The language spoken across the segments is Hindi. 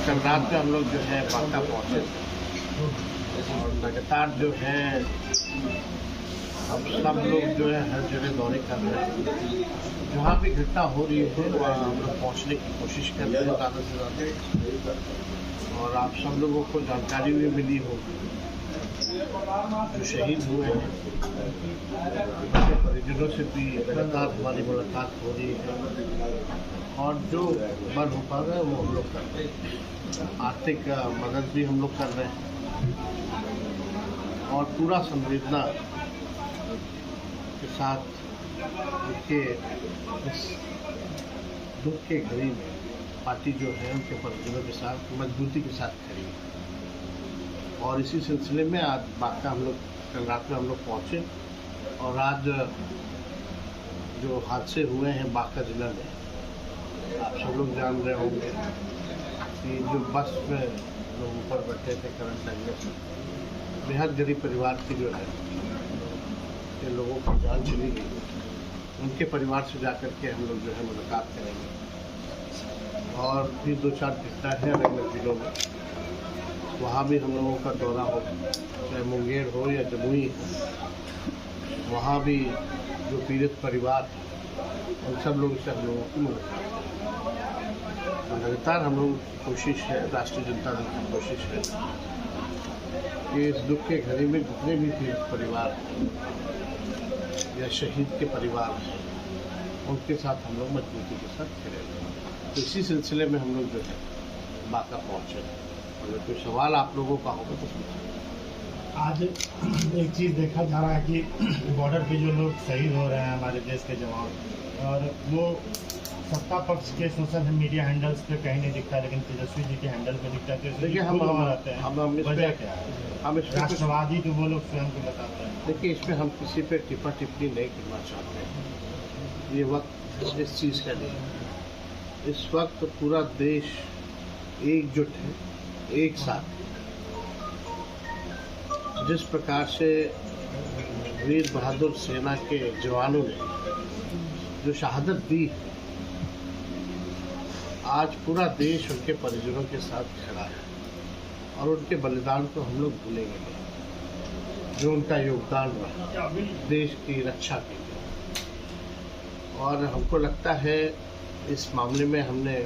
कल रात में हम लोग जो है बांका पहुँचे थे और लगातार जो है अब सब लोग जो है हर जगह दौरे कर रहे हैं। जहाँ भी घटना हो रही है वहाँ हम लोग पहुँचने की कोशिश कर रहे हैं ज़्यादा से ज़्यादा। और आप सब लोगों को जानकारी भी मिली होगी जो शहीद हुए हैं, उनके परिजनों से भी लगातार हमारी मुलाकात हो रही है और जो मदद हो पा रहा है वो हम लोग कर रहे हैं। आर्थिक मदद भी हम लोग कर रहे हैं और पूरा संवेदना के साथ उनके इस दुख के घड़ी में पार्टी जो है उनके परिजनों के साथ मजबूती के साथ खड़ी है। और इसी सिलसिले में आज बांका हम लोग कल रात में हम लोग पहुँचे और आज जो हादसे हुए हैं बांका जिला में, आप सब लोग जान रहे होंगे कि जो बस में लोग ऊपर बैठे थे करंट लगने से बेहद गरीब परिवार की जो है के लोगों की जान चली गई। उनके परिवार से जाकर के हम लोग जो है मुलाकात करेंगे और भी 2-4 घटना है अलग अलग जिलों में, वहाँ भी हम लोगों का दौरा हो, चाहे मुंगेर हो या जमुई हो, वहाँ भी जो पीड़ित परिवार उन सब लोगों से हम लोगों की मुलाकात है। लगातार हम लोगों की कोशिश है, राष्ट्रीय जनता दल की कोशिश है कि इस दुख के घड़ी में जितने भी पीड़ित परिवार हैं या शहीद के परिवार हैं उनके साथ हम लोग मजबूती के साथ खड़े हैं। तो इसी सिलसिले में हम लोग जो है बांका पहुँचे। अगर कोई सवाल आप लोगों का होगा तो पूछिए। आज एक चीज़ देखा जा रहा है कि बॉर्डर पे जो लोग शहीद हो रहे हैं हमारे देश के जवान, और वो सत्ता पक्ष के सोशल मीडिया हैंडल्स पे कहीं नहीं दिखता, लेकिन तेजस्वी जी के हैंडल पे दिखता है। देखिए हम रहते हैं, हम वजह क्या है? हम इस राष्ट्रवादी तो वो लोग स्वयं को बताते हैं। देखिए इसमें हम किसी पे टिप्पा टिप्पणी नहीं करना चाहते हैं। ये वक्त इस चीज़ का नहीं है। इस वक्त पूरा देश एकजुट है, एक साथ। जिस प्रकार से वीर बहादुर सेना के जवानों ने जो शहादत दी, आज पूरा देश उनके परिजनों के साथ खड़ा है और उनके बलिदान को हम लोग भूलेंगे नहीं, जो उनका योगदान रहा देश की रक्षा के लिए। और हमको लगता है इस मामले में हमने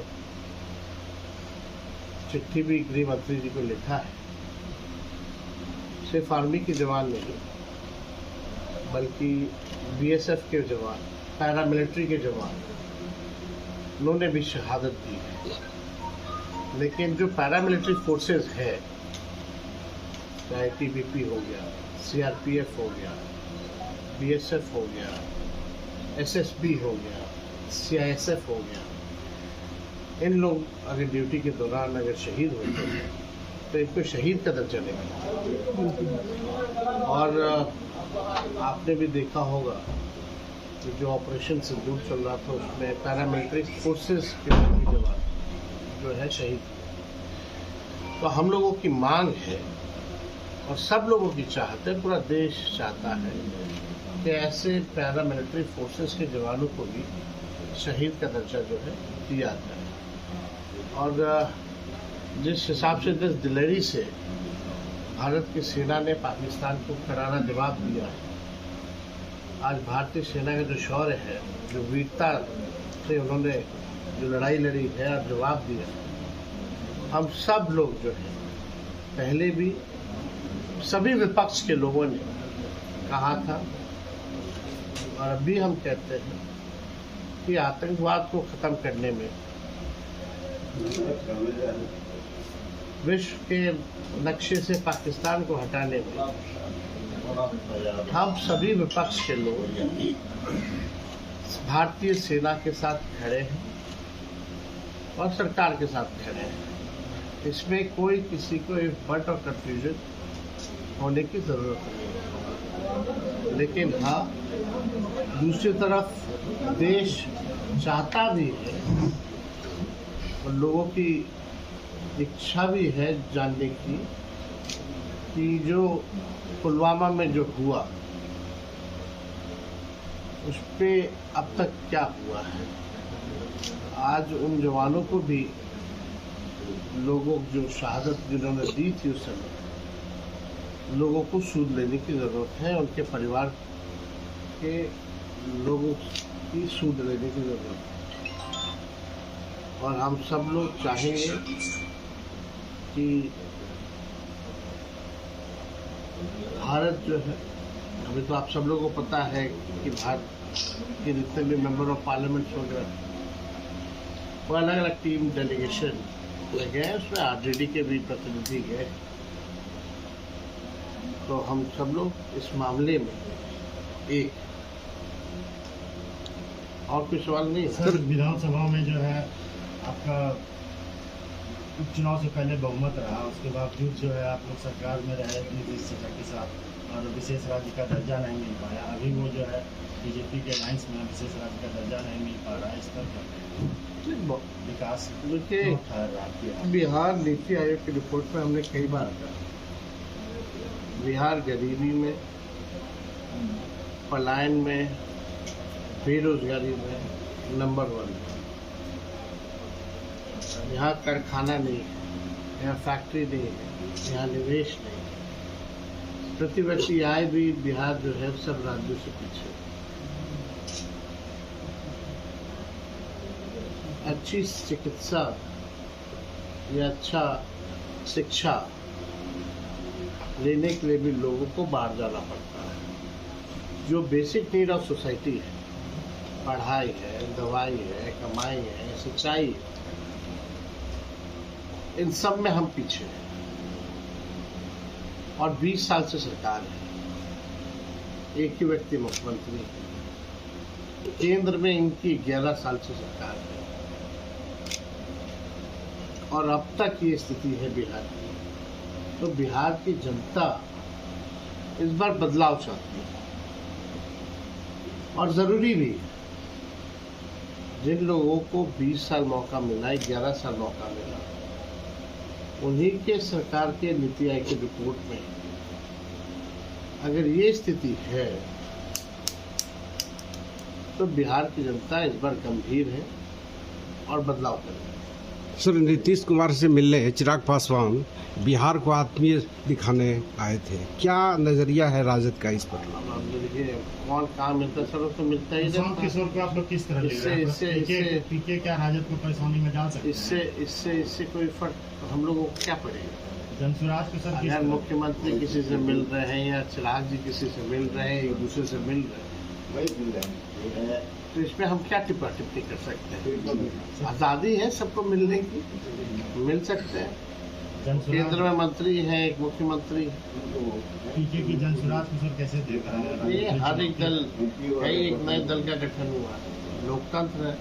चिट्ठी भी गृह मंत्री जी को लिखा है। सिर्फ आर्मी के जवान नहीं बल्कि बीएसएफ के जवान, पैरामिलिट्री के जवान, उन्होंने भी शहादत दी है। लेकिन जो पैरामिलिट्री फोर्सेस है, चाहे टीबीपी हो गया, सीआरपीएफ हो गया, बीएसएफ हो गया, एसएसबी हो गया, सीआईएसएफ हो गया, इन लोग अगर ड्यूटी के दौरान अगर शहीद होते हैं तो इनको शहीद का दर्जा देगा। और आपने भी देखा होगा कि जो ऑपरेशन सिंदूर चल रहा था उसमें पैरामिलिट्री फोर्सेस के जवान जो है शहीद हुए। तो हम लोगों की मांग है और सब लोगों की चाहत है, पूरा देश चाहता है कि ऐसे पैरामिलिट्री फोर्सेस के जवानों को भी शहीद का दर्जा जो है दिया जाए। और जिस हिसाब से जिस दिलेरी से भारत की सेना ने पाकिस्तान को करारा जवाब दिया है, आज भारतीय सेना का जो शौर्य है, जो वीरता से उन्होंने जो लड़ाई लड़ी है और जवाब दिया, हम सब लोग जो है पहले भी सभी विपक्ष के लोगों ने कहा था और अभी हम कहते हैं कि आतंकवाद को ख़त्म करने में, विश्व के नक्शे से पाकिस्तान को हटाने में हम सभी विपक्ष के लोग भारतीय सेना के साथ खड़े हैं और सरकार के साथ खड़े हैं। इसमें कोई किसी को एक बट और कंफ्यूजन होने की ज़रूरत नहीं है। लेकिन हाँ, दूसरी तरफ देश चाहता भी है और लोगों की इच्छा भी है जानने की कि जो पुलवामा में जो हुआ उस पे अब तक क्या हुआ है। आज उन जवानों को भी लोगों को जो शहादत जिन्होंने दी थी उस समय, लोगों को सूद लेने की ज़रूरत है, उनके परिवार के लोगों की सूद लेने की ज़रूरत है। और हम सब लोग चाहेंगे कि भारत जो है, अभी तो आप सब लोगों को पता है कि भारत के जितने भी मेंबर ऑफ पार्लियामेंट वगैरह वो अलग अलग टीम डेलीगेशन में गए, उसमें आरजेडी के भी प्रतिनिधि गए। तो हम सब लोग इस मामले में एक और कोई सवाल नहीं है। सर, विधानसभा में जो है आपका उपचुनाव से पहले बहुमत रहा, उसके बावजूद जो है आप लोग सरकार में रहे नीतीश सरकार के साथ और विशेष राज्य का दर्जा नहीं मिल पाया। अभी वो जो है बीजेपी के अलायंस में विशेष राज्य का दर्जा नहीं मिल पा रहा है। इस पर विकास देखिए, क्यों ठहर रहा है? बिहार नीति आयोग की रिपोर्ट में हमने कई बार कहा, बिहार गरीबी में, पलायन में, बेरोजगारी में नंबर 1 है। यहाँ कारखाना नहीं है, यहाँ फैक्ट्री नहीं है, यहाँ निवेश नहीं है। प्रति व्यक्ति आय भी बिहार जो है सब राज्यों से पीछे है। अच्छी चिकित्सा या अच्छा शिक्षा लेने के लिए भी लोगों को बाहर जाना पड़ता है। जो बेसिक नीड ऑफ सोसाइटी है, पढ़ाई है, दवाई है, कमाई है, सिंचाई है, इन सब में हम पीछे हैं। और 20 साल से सरकार है, एक ही व्यक्ति मुख्यमंत्री है। केंद्र में इनकी 11 साल से सरकार है और अब तक ये स्थिति है बिहार की। तो बिहार की जनता इस बार बदलाव चाहती है और जरूरी भी है। जिन लोगों को 20 साल मौका मिला, 11 साल मौका मिला, उन्हीं के सरकार के नीति आयोग की रिपोर्ट में अगर ये स्थिति है तो बिहार की जनता इस बार गंभीर है और बदलाव करेगी। सर, नीतीश कुमार से मिलने चिराग पासवान बिहार को आत्मीय दिखाने आए थे, क्या नजरिया है राजद का इस पर? अब देखिए, कौन कहाँ मिलता है, सर तो मिलता ही प्रशांत रहता है। किशोर को आप लोग किस तरह ले रहे हैं? पीके क्या राजद को परेशानी में डाल सकते हैं? इससे कोई फर्क हम लोगों को क्या पड़ेगा? जनसुराज को सर किस अगर तरह? मुख्यमंत्री किसी से मिल रहे हैं या चिराग जी किसी से मिल रहे हैं, एक दूसरे से मिल रहे हैं, तो इसमें हम क्या टिप्पा टिप्पणी कर सकते हैं? आज़ादी है सबको मिलने की, मिल सकते हैं। केंद्र में मंत्री है, एक मुख्यमंत्री। पीके की जनसुराज को सर कैसे देख रहे हैं? ये हर एक दल, कई एक नए दल का गठन हुआ है, लोकतंत्र है।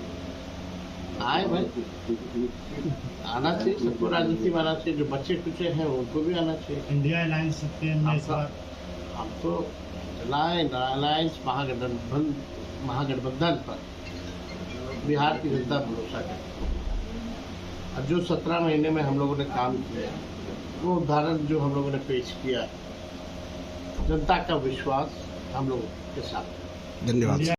आए भाई, आना चाहिए सबको, राजनीति में आना चाहिए। जो बच्चे कुचे हैं उनको भी आना चाहिए। इंडिया अलायंस सकते हैं इस बार? हम तो अलायंस महागठबंधन पर बिहार की जनता भरोसा करती है। और जो 17 महीने में हम लोगों ने काम किया, वो उदाहरण जो हम लोगों ने पेश किया, जनता का विश्वास हम लोगों के साथ। धन्यवाद।